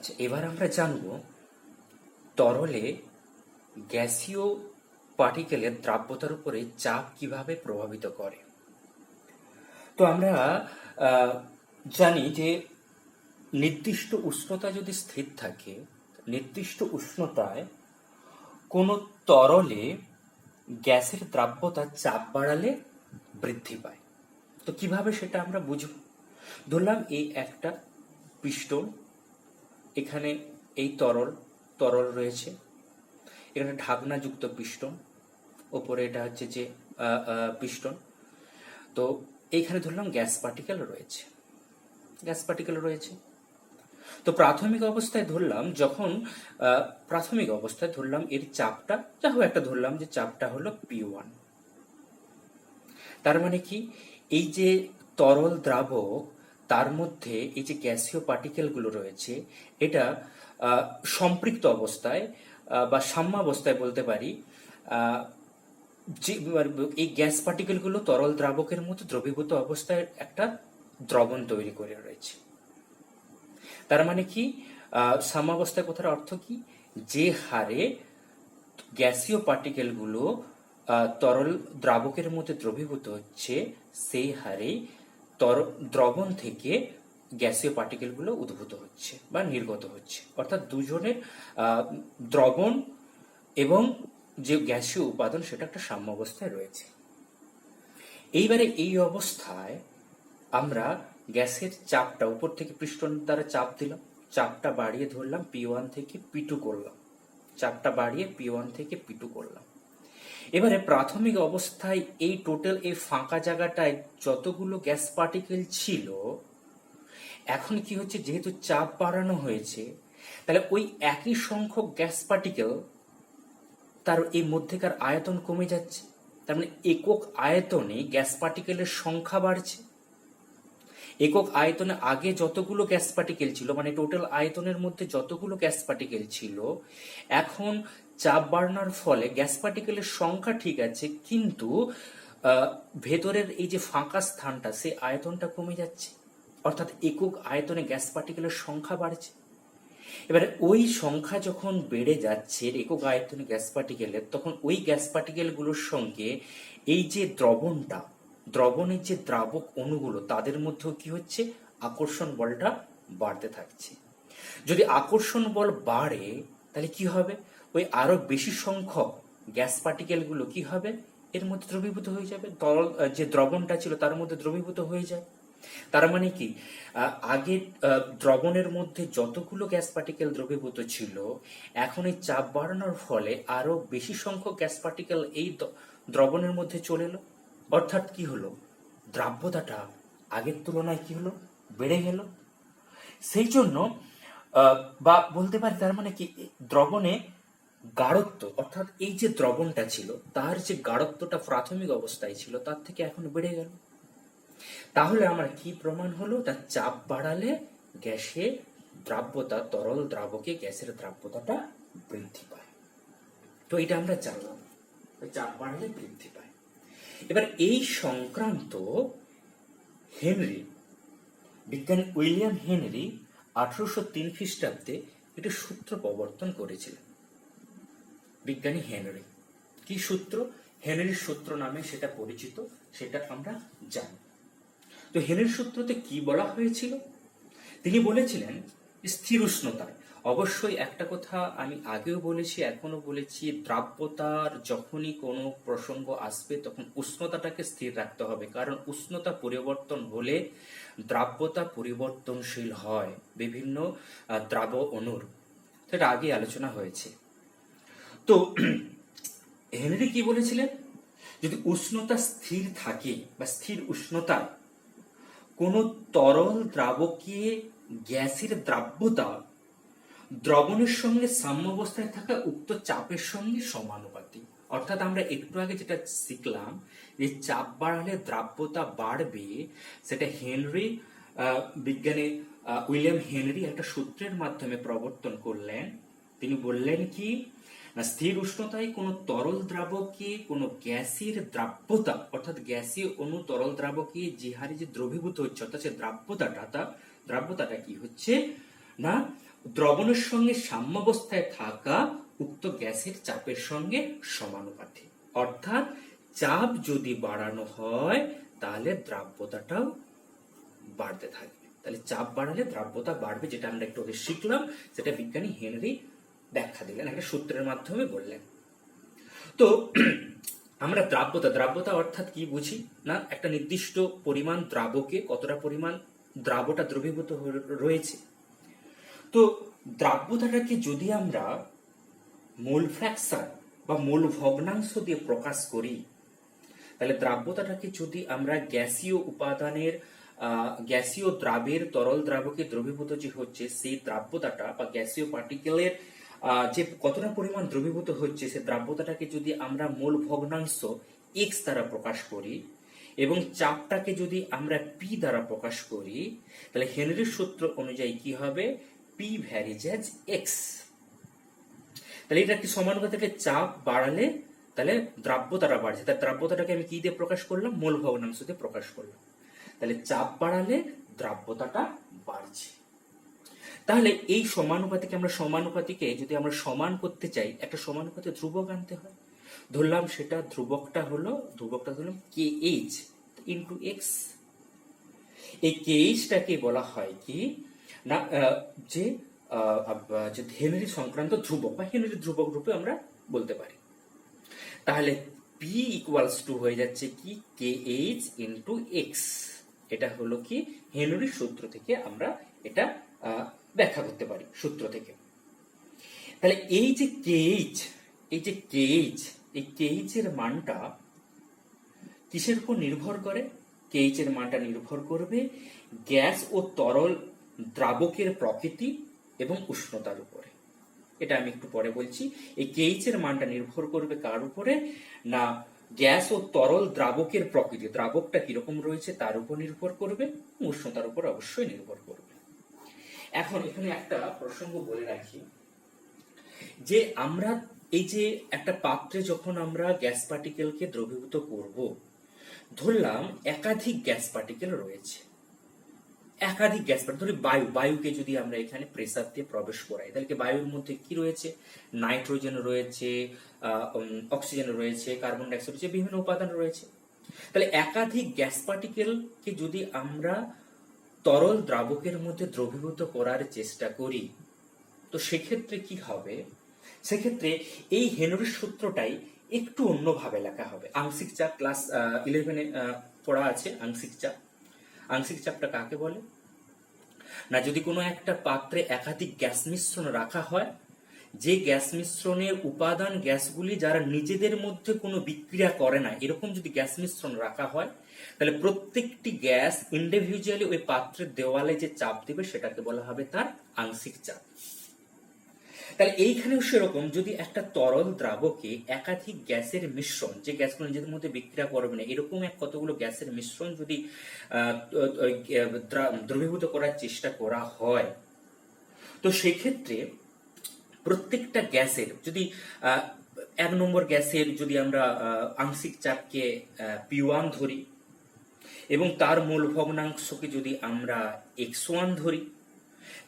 আচ্ছা, এবার আমরা জানব তরলে গ্যাসীয় পার্টিকেলের দ্রাব্যতার উপরে চাপ কিভাবে প্রভাবিত করে। তো আমরা আহ, জানি যে নির্দিষ্ট উষ্ণতা যদি স্থির থাকে, নির্দিষ্ট উষ্ণতায় কোনো তরলে গ্যাসের দ্রাব্যতা চাপ বাড়ালে বৃদ্ধি পায়। তো কিভাবে সেটা আমরা বুঝব? ধরলাম এই একটা পিস্টন, এখানে এই তরল তরল রয়েছে, এখানে ঢাকনাযুক্ত পিস্টন, ওপরে এটা হচ্ছে যে পিস্টন। তো এইখানে ধরলাম গ্যাস পার্টিকেল রয়েছে, গ্যাস পার্টিকেল রয়েছে। তো প্রাথমিক অবস্থায় ধরলাম, যখন প্রাথমিক অবস্থায় ধরলাম এর চাপটা যা হোক একটা ধরলাম যে চাপটা হলো P1। তার মানে কি, এই যে তরল দ্রাবক তার মধ্যে এই যে গ্যাসীয় পার্টিকেলগুলো রয়েছে, এটা সম্পৃক্ত অবস্থায় বা সাম্যাবস্থায় বলতে পারি, যে এই গ্যাস পার্টিকেলগুলো তরল দ্রাবকের মতো দ্রবীভূত অবস্থায় একটা দ্রবণ তৈরি করে রয়েছে। তার মানে কি, সাম্যাবস্থায় কথার অর্থ কি, যে হারে গ্যাসীয় পার্টিকেলগুলো তরল দ্রাবকের মধ্যে দ্রবীভূত হচ্ছে, সেই হারে দ্রবণ থেকে গ্যাসীয় পার্টিকেলগুলো উদ্ভূত হচ্ছে বা নির্গত হচ্ছে। অর্থাৎ দুজনের দ্রবণ এবং যে গ্যাসীয় উপাদান সেটা একটা সাম্যাবস্থায় রয়েছে। এইবারে এই অবস্থায় আমরা গ্যাসের চাপটা উপর থেকে পৃষ্ঠন দ্বারা চাপ দিলাম, চাপটা বাড়িয়ে ধরলাম P1 থেকে P2 করলাম, চাপটা বাড়িয়ে P1 থেকে P2 করলাম। এবারে প্রাথমিক অবস্থায় এই টোটাল এই ফাঁকা জায়গাটায় যতগুলো গ্যাস পার্টিকেল ছিল, এখন কি হচ্ছে, যেহেতু চাপ বাড়ানো হয়েছে, তাহলে ওই একই সংখ্যক গ্যাস পার্টিকেল তার এই মধ্যেকার আয়তন কমে যাচ্ছে। তার মানে একক আয়তনে গ্যাস পার্টিকেলের সংখ্যা বাড়ছে। একক আয়তনে আগে যতগুলো গ্যাস পার্টিকেল ছিল, মানে টোটাল আয়তনের মধ্যে যতগুলো গ্যাস পার্টিকেল ছিল, এখন চাপ বাড়ানোর ফলে গ্যাস পার্টিকেলের সংখ্যা ঠিক আছে, কিন্তু ভেতরের এই যে ফাঁকা স্থানটা, সেই আয়তনটা কমে যাচ্ছে। অর্থাৎ একক আয়তনে গ্যাস পার্টিকেলের সংখ্যা বাড়ছে। এবারে ওই সংখ্যা যখন বেড়ে যাচ্ছে একক আয়তনে গ্যাস পার্টিকেলের, তখন ওই গ্যাস পার্টিকেলগুলোর সঙ্গে এই যে দ্রবণের যে দ্রাবক অণুগুলো, তাদের মধ্যেও কি হচ্ছে, আকর্ষণ বলটা বাড়তে থাকছে। যদি আকর্ষণ বল বাড়ে, তাহলে কি হবে, ওই আরো বেশি সংখ্যক গ্যাস পার্টিকেলগুলো কি হবে, এর মধ্যে দ্রবীভূত হয়ে যাবে, তরল যে দ্রবণটা ছিল তার মধ্যে দ্রবীভূত হয়ে যায়। তার মানে কি, আগে দ্রবণের মধ্যে যতগুলো গ্যাস পার্টিকেল দ্রবীভূত ছিল, এখন এই চাপ বাড়ানোর ফলে আরো বেশি সংখ্যক গ্যাস পার্টিকেল এই দ্রবণের মধ্যে চলে এলো। অর্থাৎ কি হলো, দ্রাব্যতাটা আগের তুলনায় কি হলো, বেড়ে গেল। সেই জন্য বা বলতে পারি, তার মানে কি, দ্রবণে গাঢ়ত্ব, অর্থাৎ এই যে দ্রবণটা ছিল তার যে গাঢ়ত্বটা প্রাথমিক অবস্থায় ছিল তার থেকে এখন বেড়ে গেল। তাহলে আমার কি প্রমাণ হলো, তার চাপ বাড়ালে গ্যাসের দ্রাব্যতা, তরল দ্রাবকে গ্যাসের দ্রাব্যতাটা বৃদ্ধি পায়। তো এটা আমরা জানলাম, চাপ বাড়ালে বৃদ্ধি পায়। এবার এই সংক্রান্ত হেনরি, বিজ্ঞানী উইলিয়াম হেনরি 1803 খ্রিস্টাব্দে একটি সূত্র প্রবর্তন করেছিলেন। বিজ্ঞানী হেনরি, কি সূত্র, হেনরির সূত্র নামে সেটা পরিচিত, সেটা আমরা জানি। তো হেনরির সূত্রতে কি বলা হয়েছিল? তিনি বলেছিলেন স্থির উষ্ণতায়, অবশ্যই একটা কথা আমি আগেও বলেছি, এখনো বলেছি, দ্রাব্যতার যখনই কোনো প্রসঙ্গ আসবে তখন উষ্ণতাটাকে স্থির রাখতে হবে, কারণ উষ্ণতা পরিবর্তন হলে দ্রাব্যতা পরিবর্তনশীল হয় বিভিন্ন দ্রাব অণুর। সেটা আগে আলোচনা হয়েছে। তো হেনরি কি বলেছিলেন, যদি উষ্ণতা স্থির থাকে বা স্থির উষ্ণতায় কোনো তরল দ্রাবকে গ্যাসের দ্রাব্যতা দ্রবণের সঙ্গে সাম্যাবস্থায় থাকা উক্ত চাপের সঙ্গে সমানুপাতিক। অর্থাৎ আমরা একটু আগে যেটা শিখলাম যে চাপ বাড়ালে দ্রাব্যতা বাড়বে, সেটা হেনরি, বিজ্ঞানী উইলিয়াম হেনরি একটা সূত্রের মাধ্যমে প্রবর্তন করলেন। তিনি বললেন কি না, স্থির উষ্ণতায় কোনো তরল দ্রাবকে কোনো গ্যাসের দ্রাব্যতা, অর্থাৎ গ্যাসীয় অণু তরল দ্রাবকে যে হারে যে দ্রবীভূত হচ্ছে, অর্থাৎ সে দ্রাব্যতাটা কি হচ্ছে না, দ্রবণের সঙ্গে সাম্যাবস্থায় থাকা উক্ত গ্যাসের চাপের সঙ্গে সমানুপাতিক। অর্থাৎ চাপ যদি বাড়ানো হয় তাহলে দ্রাব্যতাটাও বাড়তে থাকবে। তাহলে চাপ বাড়ালে দ্রাব্যতা বাড়বে, যেটা আমরা একটু আগে শিখলাম, সেটা বিজ্ঞানী হেনরি ব্যাখ্যা দিলেন, একটা সূত্রের মাধ্যমে বললেন। তো আমরা দ্রাব্যতা অর্থাৎ কি বুঝি না, একটা নির্দিষ্ট পরিমাণ দ্রাবকে কতটা পরিমাণ দ্রাবটা দ্রবীভূত রয়েছে। তো দ্রাব্যতাটাকে যদি আমরা মোল ফ্র্যাকশন বা মোল ভগ্নাংশ দিয়ে প্রকাশ করি, তাহলে দ্রাব্যতাটাকে যদি আমরা গ্যাসীয় উপাদানের গ্যাসীয় দ্রাবের তরল দ্রাবকে দ্রবীভূত যে হচ্ছে সেই দ্রাব্যতাটা বা গ্যাসীয় পার্টিকেলের যে কতটা পরিমাণ দ্রবীভূত হচ্ছে সেই দ্রাব্যতাটাকে যদি আমরা মোল ভগ্নাংশ এক্স দ্বারা প্রকাশ করি এবং চাপটাকে যদি আমরা পি দ্বারা প্রকাশ করি, তাহলে হেনরির সূত্র অনুযায়ী কি হবে, পি ভ্যারিজ অ্যাজ এক্স। তাহলে এটা কি সমানুপাতিকে চাপ বাড়ালে তাহলে দ্রাব্যতাটা বাড়ছে, তার দ্রাব্যতাটাকে আমি কি দিয়ে প্রকাশ করলাম, মোল ভগ্নাংশ দিয়ে প্রকাশ করলাম। তাহলে চাপ বাড়ালে দ্রাব্যতাটা বাড়ছে। তাহলে এই সমানুপাতিকে যদি আমরা সমান করতে চাই, একটা সমানুপাতে ধ্রুবক আনতে হয়। ধরলাম সেটা ধ্রুবকটা হলো কে এইচ ইন্টু এক্স। এই কে এইচটাকে বলা হয় কি না, যে হেনরি সংক্রান্ত ধ্রুবক বা হেনরি ধ্রুবক রূপে আমরা বলতে পারি। তাহলে পি ইকুয়ালস টু হয়ে যাচ্ছে কি কে এইচ ইন্টু এক্স। এটা হলো কি হেনরির সূত্র থেকে আমরা এটা ব্যাখ্যা করতে পারি, সূত্র থেকে। তাহলে এই যে কে এইচ এর মানটা কিসের উপর নির্ভর করে, কে এইচ এর মানটা নির্ভর করবে গ্যাস ও তরল দ্রাবকের প্রকৃতি এবং উষ্ণতার উপরে। এটা আমি একটু পরে বলছি। এই কে এইচ এর মানটা নির্ভর করবে কার উপরে না, গ্যাস ও তরল দ্রাবকের প্রকৃতি, দ্রাবকটা কিরকম রয়েছে তার উপর নির্ভর করবে, উষ্ণতার উপর অবশ্যই নির্ভর করবে। এখন এখানে একটা প্রসঙ্গ বলে রাখি যে আমরা এই যে একটা পাত্রে যখন আমরা গ্যাস পার্টিকেলকে দ্রবীভূত করব, ধরলাম একাধিক গ্যাস পার্টিকেল রয়েছে, ধরি বায়ুকে যদি আমরা এখানে প্রেসার দিয়ে প্রবেশ করাই, তাহলে বায়ুর মধ্যে কি রয়েছে, নাইট্রোজেন রয়েছে, অক্সিজেন রয়েছে, কার্বন ডাইঅক্সাইড রয়েছে, বিভিন্ন উপাদান রয়েছে। তাহলে একাধিক গ্যাস পার্টিকেলকে যদি আমরা তরল দ্রাবকের মধ্যে দ্রবীভূত করার চেষ্টা করি, তো সেক্ষেত্রে কি হবে, সেক্ষেত্রে এই হেনরির সূত্রটাই একটু অন্যভাবে লেখা হবে। আংশিক চাপ ক্লাস 11-এ পড়া আছে। আংশিক চাপটা কাকে বলে না, যদি কোনো একটা পাত্রে একাধিক গ্যাস মিশ্রণ রাখা হয়, যে গ্যাস মিশ্রণের উপাদান গ্যাসগুলি যারা নিজেদের মধ্যে কোনো বিক্রিয়া করে না, এরকম যদি গ্যাস মিশ্রণ রাখা হয়, তাহলে প্রত্যেকটি গ্যাস ইন্ডিভিজুয়ালি ওই পাত্রের দেওয়ালে যে চাপ দেবে সেটাকে বলা হবে তার আংশিক চাপ। তাহলে এইখানেও সেরকম, যদি একটা তরল দ্রাবকে একাধিক গ্যাসের মিশ্রণ, যে গ্যাসগুলো নিজেদের মধ্যে বিক্রিয়া করবে না, এরকম কতগুলো গ্যাসের মিশ্রণ যদি দ্রবীভূত করার চেষ্টা করা হয়, তো সেক্ষেত্রে প্রত্যেকটা গ্যাসের যদি 1 নম্বর গ্যাসের যদি আমরা আংশিক চাপকে P1 ধরি এবং তার মোল ভগ্নাংশকে যদি আমরা x1 ধরি,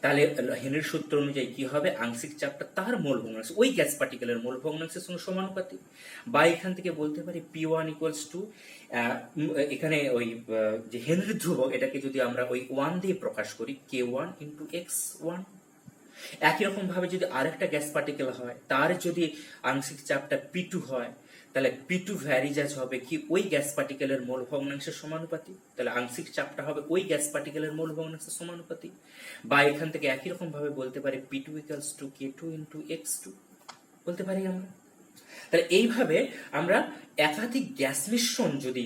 তাহলে হেনরির সূত্র অনুযায়ী কি হবে, আংশিক চাপটা তার মোল ভগ্নাংশ ওই গ্যাস পার্টিকেলের মোল ভগ্নাংশের সঙ্গে সমানুপাতিক। বা এখান থেকে বলতে পারি P1 ইকুয়ালস টু, এখানে ওই যে হেনরি ধ্রুবক এটাকে যদি আমরা ওই 1 দিয়ে প্রকাশ করি, K1 ইন্টু x1। একই রকম ভাবে যদি আরেকটা গ্যাস পার্টিকেল হয়, তার যদি আংশিক চাপটা P2 হয়, তাহলে P2 ভ্যারিজাজ হবে কি ওই গ্যাস পার্টিকেলের মোল ভগ্নাংশের সমানুপাতিক, তাহলে আংশিক চাপটা হবে ওই গ্যাস পার্টিকেলের মোল ভগ্নাংশের সমানুপাতিক। বা এখান থেকে একই রকম ভাবে বলতে পারি P2 equals to K2 into x2 বলতে পারি আমরা। তাহলে এইভাবে আমরা একাধিক গ্যাস মিশ্রণ যদি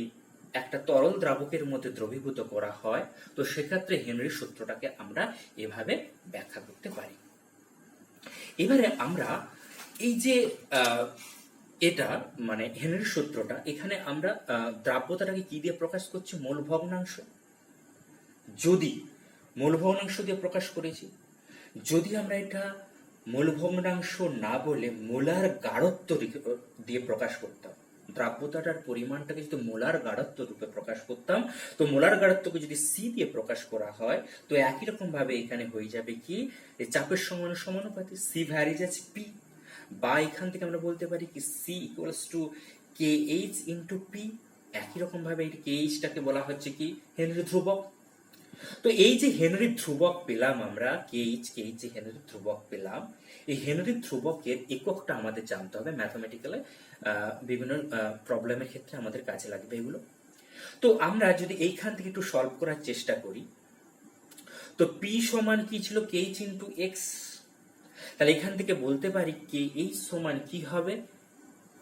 একটা তরল দ্রাবকের মধ্যে দ্রবীভূত করা হয়, তো সেক্ষেত্রে হেনরির সূত্রটাকে আমরা এভাবে ব্যাখ্যা করতে পারি। এবারে আমরা এই যে এটা মানে হেনরির সূত্রটা, এখানে আমরা দ্রাব্যতাটাকে কি দিয়ে প্রকাশ করছি, মোল ভগ্নাংশ। যদি মোল ভগ্নাংশ দিয়ে প্রকাশ করেছি, যদি আমরা এটা মোল ভগ্নাংশ না বলে মোলার গাঢ়ত্ব দিয়ে প্রকাশ করতাম, দ্রাব্যতাটার পরিমাণটাকে যদি মোলার গাঢ়ত্ব রূপে প্রকাশ করতাম, তো মোলার গাঢ়ত্বকে যদি সি দিয়ে প্রকাশ করা হয়, তো একই রকম ভাবে এখানে হয়ে যাবে কি, যে চাপের সমানুপাতি সি ভ্যারিজ এজ পি, বা এখান থেকে আমরা বলতে পারি কি C equals to K H into P. একই রকম ভাবে এই কে এইচটাকে বলা হচ্ছে কি হেনরি ধ্রুবক। তো এই যে হেনরি ধ্রুবক পেলাম আমরা, কে এইচ যে হেনরি ধ্রুবক পেলাম, এই হেনরি ধ্রুবকের এককটা আমাদের জানতে হবে। ম্যাথমেটিক্যালে বিভিন্ন প্রবলেমের ক্ষেত্রে আমাদের কাজে লাগবে এগুলো। তো আমরা যদি এইখান থেকে একটু সলভ করার চেষ্টা করি, তো পি সমান কি ছিল, কে এইচ ইন্টু এক্স। তাহলে এখান থেকে বলতে পারি কে এইচ সমান কি হবে,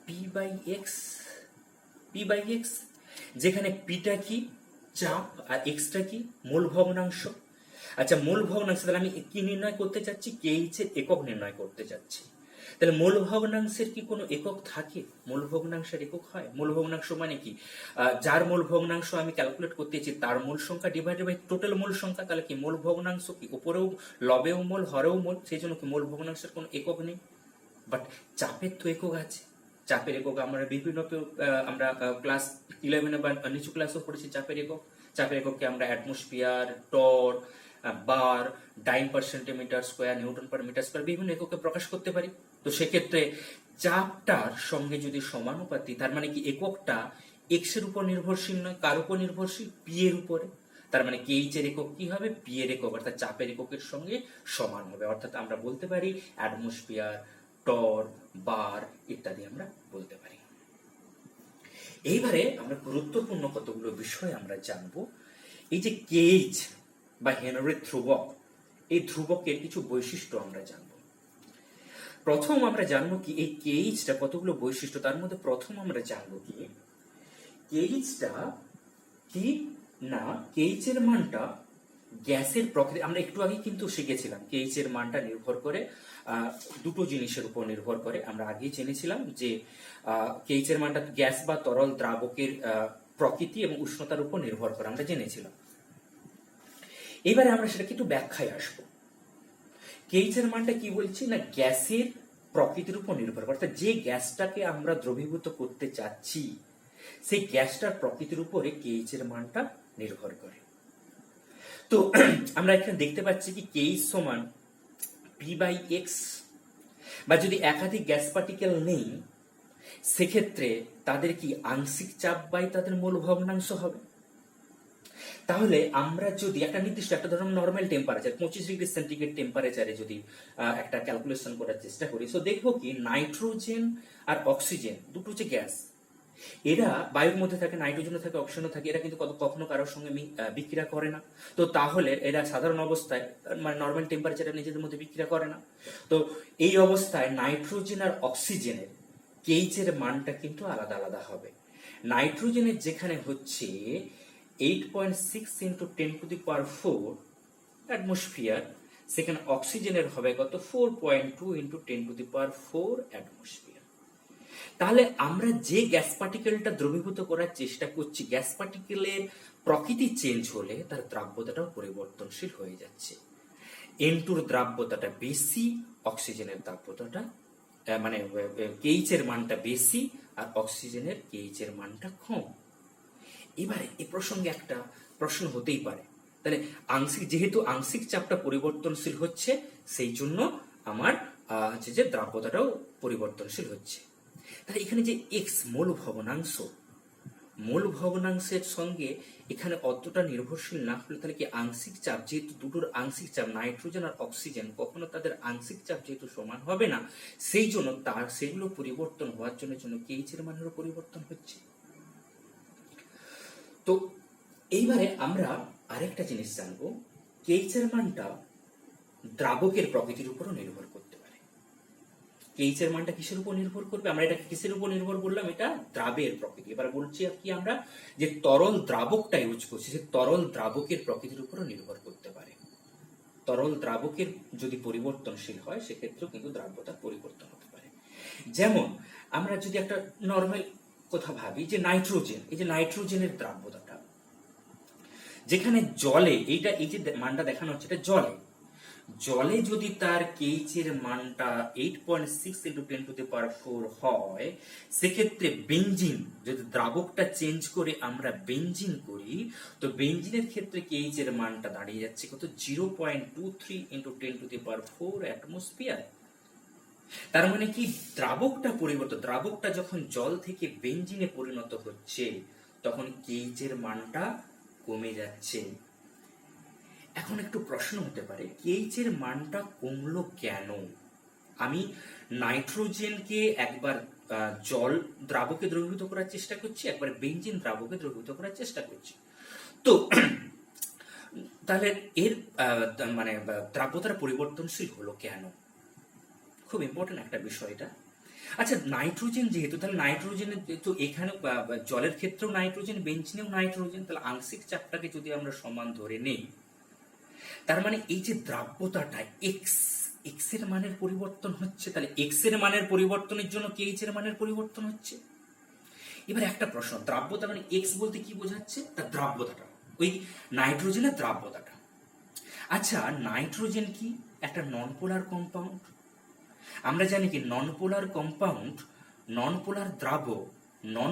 P by X. P by X, যেখানে পিটা কি চাপ আর এক্সটা কি মূল ভগ্নাংশ। আচ্ছা, মূল ভগ্নাংশ, তাহলে আমি কি নির্ণয় করতে চাচ্ছি, কে এইচ এর একক নির্ণয় করতে চাচ্ছি। তাহলে মূল ভগ্নাংশের কি কোনো একক থাকে? মূল ভগ্নাংশের একক হয়, মূল ভগ্নাংশ মানে কি, যার মূল ভগ্নাংশ আমি ক্যালকুলেট করতে চাই তার মূল সংখ্যা ডিভাইডেড বাই টোটাল মূল সংখ্যা। তাহলে কি মূল ভগ্নাংশ কি উপরেও লবেও মূল হরেও মূল, সেই জন্য কি মূল ভগ্নাংশের কোনো একক নেই। বাট চাপের তো একক আছে। চাপের একক আমরা বিভিন্ন আমরা ক্লাস 11 বা নিচু ক্লাসও পড়েছি চাপের একক। চাপের এককে আমরা atmosphere, torr, bar, dyne per centimetre square, newton per metre square বিভিন্ন এককে প্রকাশ করতে পারি। তো সেক্ষেত্রে চাপটার সঙ্গে যদি সমানুপাতি, তার মানে কি এককটা এক্স এর উপর নির্ভরশীল নয়, কার উপর নির্ভরশীল, পি এর উপরে। তার মানে কে এইচ এর একক কি হবে, পি এর একক, অর্থাৎ চাপের এককের সঙ্গে সমান হবে। অর্থাৎ আমরা বলতে পারি অ্যাটমসফিয়ার, টর, বার ইত্যাদি আমরা বলতে পারি। এইবারে আমরা গুরুত্বপূর্ণ কতগুলো বিষয় আমরা জানবো। এই যে কে এইচ বা হেনরি ধ্রুবক, এই ধ্রুবকের কিছু বৈশিষ্ট্য আমরা জানবো। প্রথম আমরা জানবো কি এই কে এইচটা কতগুলো বৈশিষ্ট্য, তার মধ্যে প্রথম আমরা জানবো কি কে এইচটা কি না, কে এইচ এর মানটা গ্যাসের প্রকৃতি। আমরা একটু আগে কিন্তু শিখেছিলাম কে এইচ এর মানটা নির্ভর করে দুটো জিনিসের উপর নির্ভর করে। আমরা আগেই জেনেছিলাম যে কে এইচ এর মানটা গ্যাস বা তরল দ্রাবকের প্রকৃতি এবং উষ্ণতার উপর নির্ভর করে, আমরা জেনেছিলাম। এবারে আমরা সেটাকে একটু ব্যাখ্যায় আসবো। কে এইচ এর মানটা কি বলছি না, গ্যাসের প্রকৃতির উপর নির্ভর করে, অর্থাৎ যে গ্যাসটাকে আমরা দ্রবীভূত করতে চাচ্ছি সেই গ্যাসটার প্রকৃতির উপরে কে এইচ এর মানটা নির্ভর করে। তো আমরা এখানে দেখতে পাচ্ছি কি কে এইচ সমান পি বাই এক্স, বা যদি একাধিক গ্যাস পার্টিকেল নেই সেক্ষেত্রে তাদের কি আংশিক চাপ বাই তাদের মূল ভগ্নাংশ হবে। তাহলে আমরা যদি একটা নির্দিষ্ট একটা ধরুন নর্মাল টেম্পারেচার 25 ডিগ্রি সেন্টিগ্রেড টেম্পারেচারে যদি একটা ক্যালকুলেশন করার চেষ্টা করি, তো দেখবো কি নাইট্রোজেন আর অক্সিজেন দুটো যে গ্যাস, এরা বায়ুর মধ্যে থাকে, নাইট্রোজেনও থাকে, অক্সিজেনও থাকে, এরা কিন্তু কখনো কারোর সঙ্গে বিক্রিয়া করে না। তো তাহলে এরা সাধারণ অবস্থায় মানে নর্মাল টেম্পারেচারে নিজেদের মধ্যে বিক্রিয়া করে না। তো এই অবস্থায় নাইট্রোজেন আর অক্সিজেনের কে এইচ এর মানটা কিন্তু আলাদা আলাদা হবে। নাইট্রোজেনের যেখানে হচ্ছে 8.6 ইন্টু 10⁴ অ্যাটমসফিয়ার, সেখানে অক্সিজেনের হবে কত 4.2 ইন্টু 10⁴ অ্যাটমসফিয়ার। তাহলে আমরা যে গ্যাস পার্টিকেলটা দ্রবীভূত করার চেষ্টা করছি, গ্যাস পার্টিকেলের প্রকৃতি চেঞ্জ হলে তার দ্রাব্যতাটাও পরিবর্তনশীল হয়ে যাচ্ছে। N2 এর দ্রাব্যতাটা বেশি, অক্সিজেনের দ্রাব্যতাটা মানে কে এইচ এর মানটা বেশি আর অক্সিজেনের কে এইচ এর মানটা কম। এবারে এ প্রসঙ্গে একটা প্রশ্ন হতেই পারে, তাহলে যেহেতু আংশিক চাপটা পরিবর্তনশীল হচ্ছে সেই জন্য আমার হচ্ছে যে দ্রাব্যতাটাও পরিবর্তনশীল হচ্ছে। তাহলে এখানে যে এক্স মূল ভগ্নাংশের সঙ্গে এখানে অতটা নির্ভরশীল না হলে তাহলে কি আংশিক চাপ, যেহেতু দুটোর আংশিক চাপ নাইট্রোজেন আর অক্সিজেন কখনো তাদের আংশিক চাপ যেহেতু সমান হবে না, সেই জন্য সেগুলো পরিবর্তন হওয়ার জন্য কে এইচ এর মানেরও পরিবর্তন হচ্ছে। তো এইবারে আমরা আরেকটা জিনিস জানবো, কে এইচ এর মানটা দ্রাবকের প্রকৃতির উপরও নির্ভর করতে পারে। কে এইচ এর মানটা কিসের উপর নির্ভর করবে, আমরা এটা কিসের উপর নির্ভর করলাম, এটা দ্রাবের প্রকৃতি। এবার বলছি কি আমরা যে তরল দ্রাবকটা ইউজ করছি, যে তরল দ্রাবকের প্রকৃতির উপরও নির্ভর করতে পারে। তরল দ্রাবকের যদি পরিবর্তনশীল হয় সেক্ষেত্রেও কিন্তু দ্রাব্যতা পরিবর্তন হতে পারে। যেমন আমরা যদি একটা নর্মাল কথা ভাবি যে নাইট্রোজেন, এই যে নাইট্রোজেনের দ্রাব্যতাটা যেখানে জলে, এই যে মানটা দেখানো হচ্ছে এটা জলে যদি তার কেইচ এর মানটা 8.6 ইন্টু 10⁴ হয়, সেক্ষেত্রে বেঞ্জিন যদি দ্রাবকটা চেঞ্জ করে আমরা বেঞ্জিন করি, তো বেঞ্জিনের ক্ষেত্রে কেইচ এর মানটা দাঁড়িয়ে যাচ্ছে কত, 0.23 ইন্টু 10⁴ অ্যাটমসফিয়ার। তার মানে কি, দ্রাবকটা যখন জল থেকে বেঞ্জিনে পরিণত হচ্ছে, তখন কেইচ এর মানটা কমে যাচ্ছে। এখন একটু প্রশ্ন হতে পারে, কেইচ এর মানটা কমলো কেন? আমি নাইট্রোজেনকে একবার জল দ্রাবকে দ্রবীভূত করার চেষ্টা করছি, একবার বেঞ্জিন দ্রাবকে দ্রবীভূত করার চেষ্টা করছি। তো তাহলে এর মানে দ্রাব্যতার পরিবর্তনশীল হলো কেন? খুব ইম্পর্টেন্ট একটা বিষয় এটা। আচ্ছা, নাইট্রোজেন যেহেতু, তাহলে নাইট্রোজেনের তো এখানে জলের ক্ষেত্রেও নাইট্রোজেন, বেঞ্জিনেও নাইট্রোজেন, তাহলে আংশিক চাপটাকে যদি আমরা সমান ধরে নেই, তার মানে এই যে দ্রাব্যতাটা এক্স এর মানের পরিবর্তন হচ্ছে, তাহলে এক্স এর মানের পরিবর্তনের জন্য কেইচ এর মানের পরিবর্তন হচ্ছে। এবার একটা প্রশ্ন, দ্রাব্যতা মানে এক্স বলতে কি বোঝাচ্ছে? তার দ্রাব্যতাটা, ওই নাইট্রোজেনের দ্রাব্যতাটা। আচ্ছা, নাইট্রোজেন কি একটা নন পোলার কম্পাউন্ড? আমরা জানি কি নন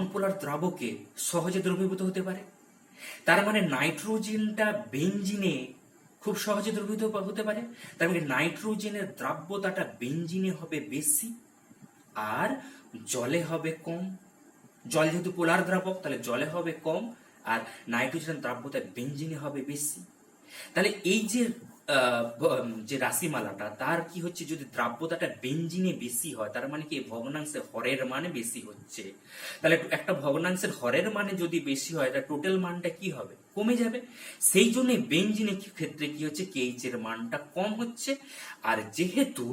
পোলার দ্রাবকে সহজে দ্রবীভূত হতে পারে। তার মানে নাইট্রোজেনটা বেঞ্জিনে খুব সহজে দ্রবীভূত হতে পারে। তার মানে নাইট্রোজেনের দ্রাব্যতাটা বেঞ্জিনে হবে বেশি আর জলে হবে কম। জল যেহেতু পোলার দ্রাবক, তাহলে জলে হবে কম আর নাইট্রোজেনের দ্রাব্যতা বেঞ্জিনে হবে বেশি। তাহলে এই যে রাশিমালাটা, তার কি হচ্ছে, যদি দ্রাব্যতাটা বেঞ্জিনে বেশি হয়, তার মানে কি ভগ্নাংশের হরের মানে বেশি হচ্ছে। তাহলে একটা ভগ্নাংশের হরের মানে যদি বেশি হয়, তাহলে টোটাল মানটা কি হবে, কমে যাবে। সেই জন্য বেঞ্জিনের ক্ষেত্রে কি হচ্ছে, কেইচ এর মানটা কম হচ্ছে। আর যেহেতু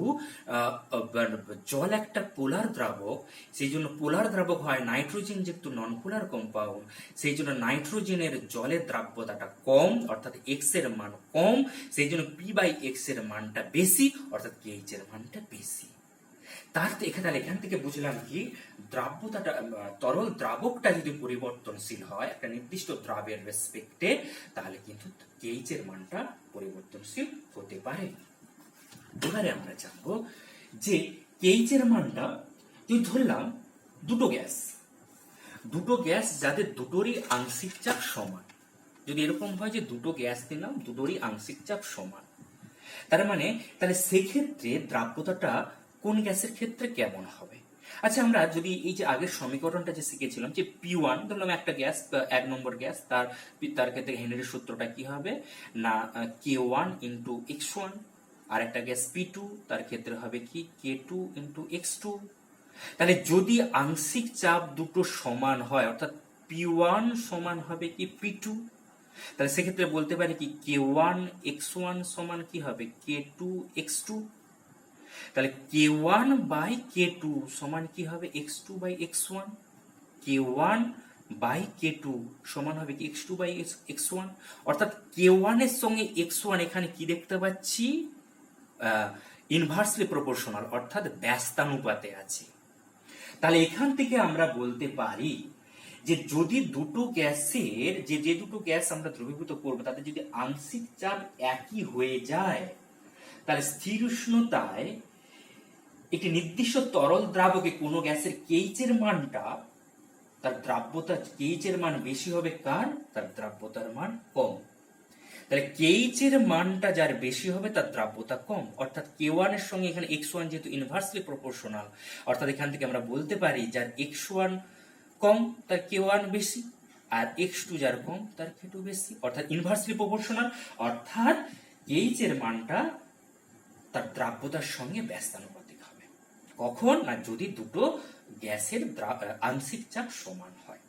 জল একটা পোলার দ্রাবক, সেই জন্য পোলার দ্রাবক হয়, নাইট্রোজেন যেহেতু নন পোলার কম্পাউন্ড, সেই জন্য নাইট্রোজেনের জলের দ্রাব্যতাটা কম, অর্থাৎ এক্স এর মান কম। সেই জন্য P/X এর মানটা বেশি, অর্থাৎ কেইচ এর মানটা বেশি। এখান থেকে বুঝলাম কি, দ্রাব্যতাটা, তরল দ্রাবকটা যদি পরিবর্তনশীল হয় একটা নির্দিষ্ট দ্রাবের রেসপেক্টে, তাহলে কিন্তু কেইচ এর মানটা পরিবর্তনশীল হতে পারে। এবারে আমরা জানবো যে কেইচ এর মানটা, যদি ধরলাম দুটো গ্যাস যাদের দুটোরই আংশিক চাপ সমান, যদি এরকম হয় যে দুটো গ্যাস নিলাম, দুটোরই আংশিক চাপ সমান, তাহলে সেক্ষেত্রে দ্রাব্যতাটা কোন গ্যাসের ক্ষেত্রে কেমন হবে? আচ্ছা, আমরা যদি এই যে আগের সমীকরণটা যে শিখেছিলাম যে P1, ধরলাম একটা গ্যাস, 1 নম্বর গ্যাস, তার ক্ষেত্রে হেনরির সূত্রটা কি হবে না, K1 ইন্টু X1। আর একটা গ্যাস P2, তার ক্ষেত্রে হবে কি K2 ইন্টু X2। তাহলে যদি আংশিক চাপ দুটো সমান হয়, অর্থাৎ P1 সমান হবে কি P2, তাহলে সেক্ষেত্রে বলতে পারি কি K1 X1 সমান কি হবে K2 X2। তাহলে K1 বাই K2 সমান কি হবে X2 by X1। K1 by K2 সমান হবে কি X2 বাই X1। অর্থাৎ K1 এর সঙ্গে X1 এখানে কি দেখতে পাচ্ছি, ইনভার্সলি প্রপোর্শনাল, অর্থাৎ ব্যস্তানুপাতে আছে। তাহলে এখান থেকে আমরা বলতে পারি যে যদি দুটো গ্যাসের যে দুটো গ্যাস আমরা দ্রবীভূত করবো, তাদের যদি আংশিক চাপ একই হয়ে যায়, তাহলে স্থির উষ্ণতায় একটি নির্দিষ্ট তরল দ্রাবকে কোনো গ্যাসের কেইচ এর মানটা, তার দ্রাব্যতা কেইচ এর মান বেশি হবে কার, তার দ্রাব্যতার মান কম। তাহলে কেইচ এর মানটা যার বেশি হবে তার দ্রাব্যতা কম, অর্থাৎ K1 এর সঙ্গে এখানে X1 যেহেতু ইনভার্সলি প্রপোর্শনাল, অর্থাৎ এখান থেকে আমরা বলতে পারি যার X1 কম তার K1 বেশি, আর X2 যার কম তার K2 বেশি, অর্থাৎ ইনভার্সলি প্রপোর্শনাল। অর্থাৎ কেইচ এর মানটা তার দ্রাব্যতার সঙ্গে ব্যস্তানুপাতিক হবে। কখন না, যদি দুটো গ্যাসের আংশিক চাপ সমান হয়।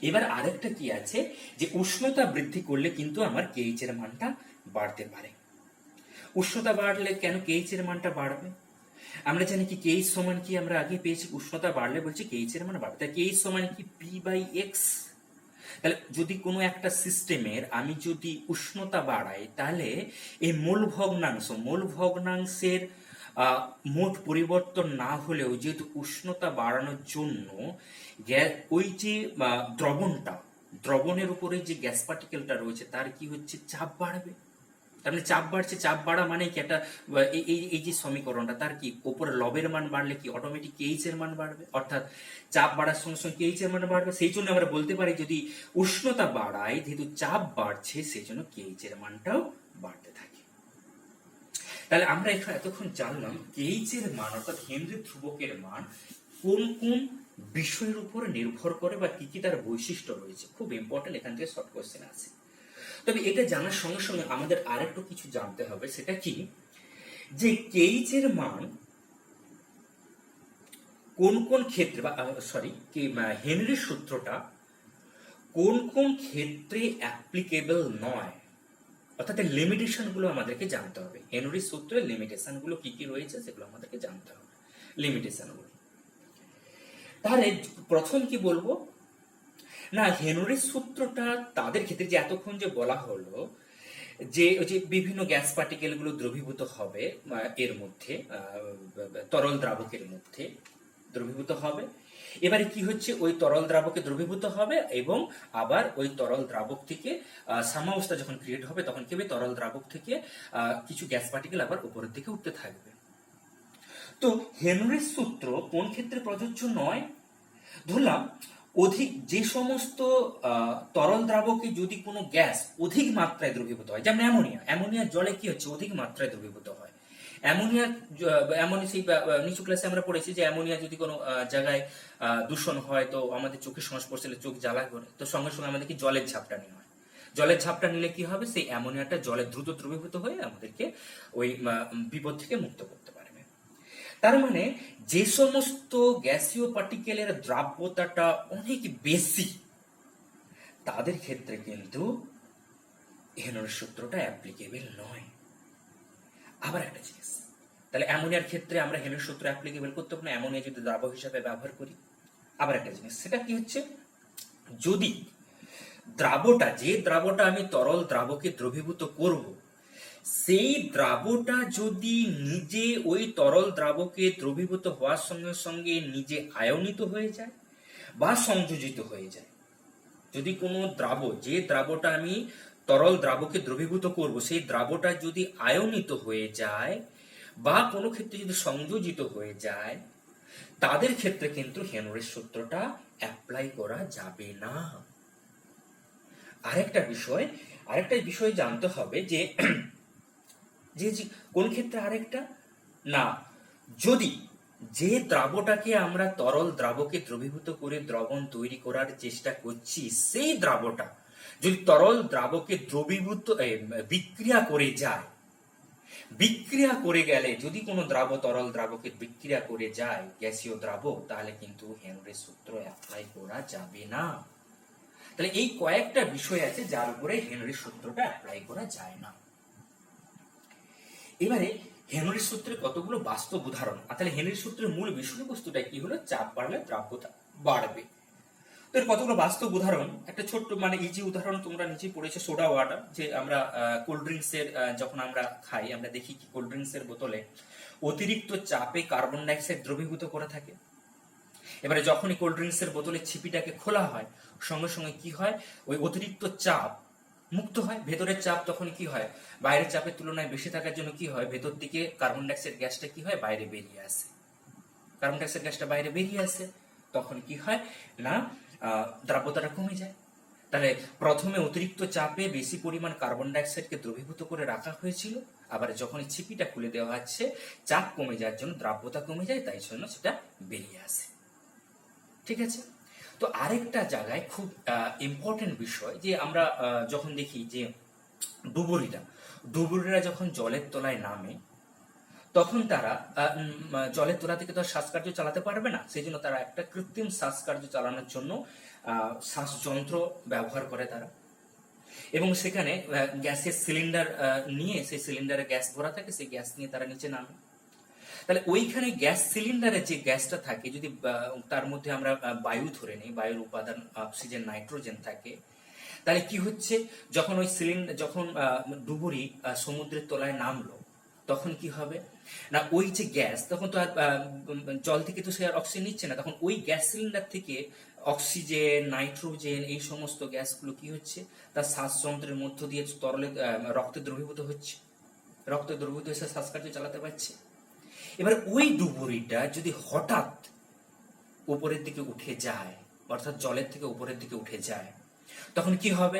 এবার আরেকটা কি আছে, যে উষ্ণতা বৃদ্ধি করলে কিন্তু আমার কেইচ এর মানটা বাড়তে পারে। উষ্ণতা বাড়লে কেন কেইচ এর মানটা বাড়বে? আমরা জানি কি কেইচ সমান কি, আমরা আগে পেয়েছি উষ্ণতা বাড়লে বলছি কেইচ এর মান বাড়বে। তাই কেইচ সমান কি P/X। তাহলে যদি কোনো একটা সিস্টেমের আমি যদি উষ্ণতা বাড়াই, তাহলে এই মোল ভগ্নাংশের মোট পরিবর্তন না হলেও, যেহেতু উষ্ণতা বাড়ানোর জন্য ওই যে দ্রবণের উপরে যে গ্যাস পার্টিকেলটা রয়েছে তার কি হচ্ছে, চাপ বাড়বে। তার মানে চাপ বাড়ছে, চাপ বাড়া মানে কি একটা এই এই এই যে সমীকরণটা, তার কি উপরে লবের মান বাড়লে কি অটোমেটিক কেইচ এর মান বাড়বে, অর্থাৎ চাপ বাড়ার সঙ্গে সঙ্গে কেইচ এর মান বাড়বে। সেই জন্য আমরা বলতে পারি যদি উষ্ণতা বাড়ায়, যেহেতু চাপ বাড়ছে, সেই জন্য কেইচ এর মানটাও বাড়তে থাকে। তাহলে আমরা এতক্ষণ জানলাম কেইচ এর মান অর্থাৎ হেনরি ধ্রুবকের মান কোন কোন বিষয়ের উপর নির্ভর করে বা কি কি তার বৈশিষ্ট্য রয়েছে। খুব ইম্পর্টেন্ট, এখান থেকে শর্ট কোশ্চেন আছে। তবে এটা জানার সঙ্গে সঙ্গে আমাদের আরেকটু কিছু জানতে হবে, সেটা কি যে কেইচ এর মান কোন কোন ক্ষেত্রে বা সরি হেনরির সূত্রটা কোন কোন ক্ষেত্রে অ্যাপ্লিকেবল নয়, অর্থাৎ লিমিটেশন গুলো আমাদেরকে জানতে হবে। হেনরির সূত্রের লিমিটেশন গুলো কি কি রয়েছে সেগুলো আমাদেরকে জানতে হবে, লিমিটেশন গুলো। তাহলে প্রথম কি বলবো না, হেনরির সূত্রটা তাদের ক্ষেত্রে যে এতক্ষণ যে বলা হলো যে ওই যে বিভিন্ন গ্যাস পার্টিকেল গুলো দ্রবীভূত হবে এর মধ্যে, তরল দ্রাবকের মধ্যে দ্রবীভূত হবে। এবারে কি হচ্ছে, ওই তরল দ্রাবকে দ্রবীভূত হবে এবং আবার ওই তরল দ্রাবক থেকে সাম্যাবস্থা যখন ক্রিয়েট হবে তখন কি হবে, তরল দ্রাবক থেকে কিছু গ্যাস পার্টিকেল আবার উপরের দিকে উঠতে থাকবে। তো হেনরির সূত্র কোন ক্ষেত্রে প্রযোজ্য নয়? ধরলাম অধিক যে সমস্ত তরল দ্রাবকে যদি কোনো গ্যাস অধিক মাত্রায় দ্রবীভূত হয়, যেমন অ্যামোনিয়া জলে কি হচ্ছে, অধিক মাত্রায় দ্রবীভূত হয়। অ্যামোনিয়া সেই নিচু ক্লাসে আমরা পড়েছি যে অ্যামোনিয়া যদি কোনো জায়গায় দূষণ হয় তো আমাদের চোখের সংস্পর্শে চোখ জ্বালা করে, তো সঙ্গে সঙ্গে আমাদেরকে জলের ঝাপটা নেওয়া হয়। জলের ঝাপটা নিলে কি হবে, সেই অ্যামোনিয়াটা জলে দ্রুত দ্রবীভূত হয়ে আমাদেরকে ওই বিপদ থেকে মুক্ত করতে পারবে। তার মানে যে সমস্ত গ্যাসীয় পার্টিকেলের দ্রাব্যতাটা অনেক বেশি, তাদের ক্ষেত্রে কিন্তু হেনরির সূত্রটা অ্যাপ্লিকেবল নয়। আবার একটা জিনিস, তাহলে অ্যামোনিয়ার ক্ষেত্রে আমরা হেনরির সূত্র অ্যাপ্লিকেবল করতে পারবো না, অ্যামোনিয়া যদি দ্রাবক হিসাবে ব্যবহার করি। আবার একটা জিনিস, সেটা কি হচ্ছে, যদি যে দ্রাবটা আমি তরল দ্রাবকে দ্রবীভূত করব, সেই দ্রাবটা যদি নিজে ওই তরল দ্রাবকে দ্রবীভূত হওয়ার সঙ্গে সঙ্গে নিজে আয়নিত হয়ে যায় বা সংযোজিত হয়ে যায়, যদি কোনো যে দ্রাবটা আমি তরল দ্রাবকে দ্রবীভূত করব, সেই দ্রাবটা যদি আয়নিত হয়ে যায় বা কোনো ক্ষেত্রে যদি সংযোজিত হয়ে যায়, তাদের ক্ষেত্রে কিন্তু হেনরির সূত্রটা অ্যাপ্লাই করা যাবে না। আরেকটা বিষয় জানতে হবে যে কোন ক্ষেত্রে, আরেকটা না, যদি যে দ্রাবটাকে আমরা তরল দ্রাবকে দ্রবীভূত করে দ্রবণ তৈরি করার চেষ্টা করছি, সেই দ্রাবটা যদি তরল দ্রাবকে বিক্রিয়া করে যায়, বিক্রিয়া করে গেলে যদি কোনো তরল দ্রাবকে বিক্রিয়া করে যায় গ্যাসীয় দ্রাবক, তাহলে কিন্তু হেনরির সূত্র অ্যাপ্লাই করা যাবে না। তাহলে এই কয়েকটা বিষয় আছে যার উপরে হেনরির সূত্রটা অ্যাপ্লাই করা যায় না। এবারে হেনরির সূত্রের কতগুলো বাস্তব উদাহরণ। তাহলে হেনরির সূত্রের মূল বিষয়বস্তুটা কি হলো, চাপ বাড়লে দ্রাব্যতা বাড়বে। তো এর কতগুলো বাস্তব উদাহরণ, একটা ছোট্ট ইজি উদাহরণ তোমরা নিচে পড়েছো, সোডা ওয়াটার। যে আমরা কোল্ড ড্রিঙ্কস এর যখন আমরা খাই, আমরা দেখি কি কোল্ড ড্রিঙ্কস এর বোতলে অতিরিক্ত চাপে কার্বন ডাইঅক্সাইড দ্রবীভূত করে থাকে। এবারে যখনই কোল্ড ড্রিঙ্কস এর বোতলের ছিপিটাকে খোলা হয়, সঙ্গে সঙ্গে কি হয়, ওই অতিরিক্ত চাপ মুক্ত হয়। ভেতরের চাপ তখন কি হয়, বাইরের চাপের তুলনায় বেশি থাকার জন্য কি হয়, ভেতর দিকে কার্বন ডাইঅক্সাইড গ্যাসটা কি হয়, বাইরে বেরিয়ে আসে। কার্বন ডাইঅক্সাইড গ্যাসটা বাইরে বেরিয়ে আসে, তখন কি হয় না, দ্রাব্যতাটা কমে যায়। তাহলে প্রথমে অতিরিক্ত চাপে বেশি পরিমাণ কার্বন ডাইঅক্সাইডকে দ্রবীভূত করে রাখা হয়েছিল, আবার যখন ছিপিটা খুলে দেওয়া হচ্ছে, চাপ কমে যাওয়ার জন্য দ্রাব্যতা কমে যায়, তাই জন্য সেটা বেরিয়ে আসে। ঠিক আছে। তো আরেকটা জায়গায় খুব ইম্পর্টেন্ট বিষয়, যে আমরা যখন দেখি যে ডুবুরিরা যখন জলের তলায় নামে, তখন তারা জলের তলা থেকে তো শ্বাসকার্য চালাতে পারবে না, সেই জন্য তারা একটা কৃত্রিম শ্বাসকার্য চালানোর জন্য শ্বাসযন্ত্র ব্যবহার করে তারা, এবং সেখানে গ্যাসের সিলিন্ডার নিয়ে, সেই সিলিন্ডারে গ্যাস ভরা থাকে, সেই গ্যাস নিয়ে তারা নিচে নামে। তাহলে ওইখানে গ্যাস সিলিন্ডারে যে গ্যাসটা থাকে, যদি তার মধ্যে আমরা বায়ু ধরে নিই, বায়ুর উপাদান অক্সিজেন, নাইট্রোজেন থাকে, তাহলে কি হচ্ছে, যখন ওই সিলিন্ডার, যখন ডুবুরি সমুদ্রের তলায় নামলো, তখন কি হবে না, ওই যে গ্যাস তখন তো আর জল থেকে তো সে আর অক্সিজেন নিচ্ছে না, তখন ওই গ্যাস সিলিন্ডার থেকে অক্সিজেন, নাইট্রোজেন এই সমস্ত গ্যাসগুলো কি হচ্ছে, তার শ্বাসযন্ত্রের মধ্য দিয়ে তরলে রক্তে দ্রবীভূত হচ্ছে, রক্তে দ্রবীভূত হয়ে সে শ্বাসকার্য চালাতে পারছে। এবার ওই ডুবুরিটা যদি হঠাৎ উপরের দিকে উঠে যায়, অর্থাৎ জলের থেকে উপরের দিকে উঠে যায়, তখন কি হবে,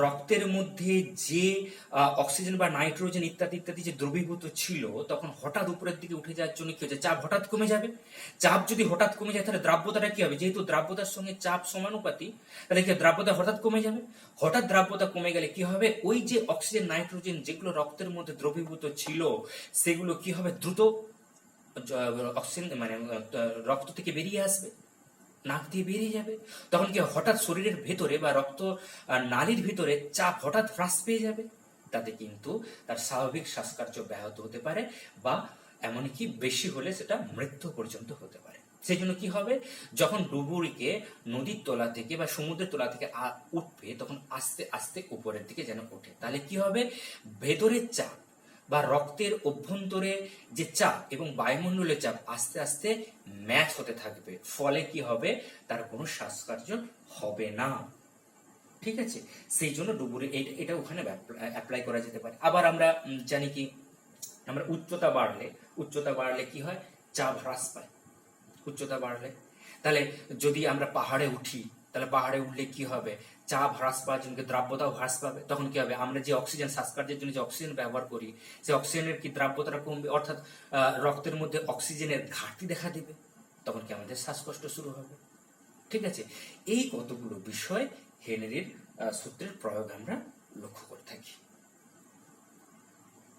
রক্তের মধ্যে যে অক্সিজেন বা নাইট্রোজেন ইত্যাদি ইত্যাদি যে দ্রবীভূত ছিল, তখন হঠাৎ উপরের দিকে উঠে যাওয়ার জন্য কি হচ্ছে, চাপ হঠাৎ কমে যাবে। চাপ যদি হঠাৎ কমে যায় তাহলে দ্রাব্যতাটা কি হবে, যেহেতু দ্রাব্যতার সঙ্গে চাপ সমানুপাতিক, তাহলে কি দ্রাব্যতা হঠাৎ কমে যাবে। হঠাৎ দ্রাব্যতা কমে গেলে কি হবে, ওই যে অক্সিজেন নাইট্রোজেন যেগুলো রক্তের মধ্যে দ্রবীভূত ছিল, সেগুলো কি হবে, দ্রুত অক্সিজেন মানে রক্ত থেকে বেরিয়ে আসবে, নাক দিয়ে বেরিয়ে যাবে। তখন কি হঠাৎ শরীরের ভেতরে বা রক্ত নালীর ভিতরে চাপ হঠাৎ হ্রাস পেয়ে যাবে, তাতে কিন্তু তার স্বাভাবিক শ্বাসকার্য ব্যাহত হতে পারে, বা এমনকি বেশি হলে সেটা মৃত্যু পর্যন্ত হতে পারে। সেই জন্য কি হবে, যখন ডুবুরিকে নদীর তলা থেকে বা সমুদ্রের তলা থেকে উঠবে, তখন আস্তে আস্তে উপরের দিকে যেন ওঠে। তাহলে কি হবে, ভেতরের চাপ বা রক্তের অভ্যন্তরে যে চাপ এবং বায়ুমণ্ডলের চাপ আস্তে আস্তে ম্যাচ হতে থাকবে, ফলে কি হবে, তার কোনো শ্বাসকার্য হবে না। ঠিক আছে, সেই জন্য ডুবুরি এটা ওখানে অ্যাপ্লাই করা যেতে পারে। আবার আমরা জানি কি, আমরা উচ্চতা বাড়লে কি হয়, চাপ হ্রাস পায় উচ্চতা বাড়লে। তাহলে যদি আমরা পাহাড়ে উঠি, তাহলে পাহাড়ে উঠলে কি হবে, চাপ হ্রাস পাওয়ার জন্য দ্রাব্যতাও হ্রাস পাবে। তখন কি হবে, আমরা যে অক্সিজেন শ্বাসকার্যের জন্য যে অক্সিজেন ব্যবহার করি, সেই অক্সিজেনের কি দ্রাব্যতাটা কমবে, অর্থাৎ রক্তের মধ্যে অক্সিজেনের ঘাটতি দেখা দেবে, তখন কি আমাদের শ্বাসকষ্ট শুরু হবে। ঠিক আছে, এই কতগুলো বিষয় হেনরির সূত্রের প্রয়োগ আমরা লক্ষ্য করে থাকি।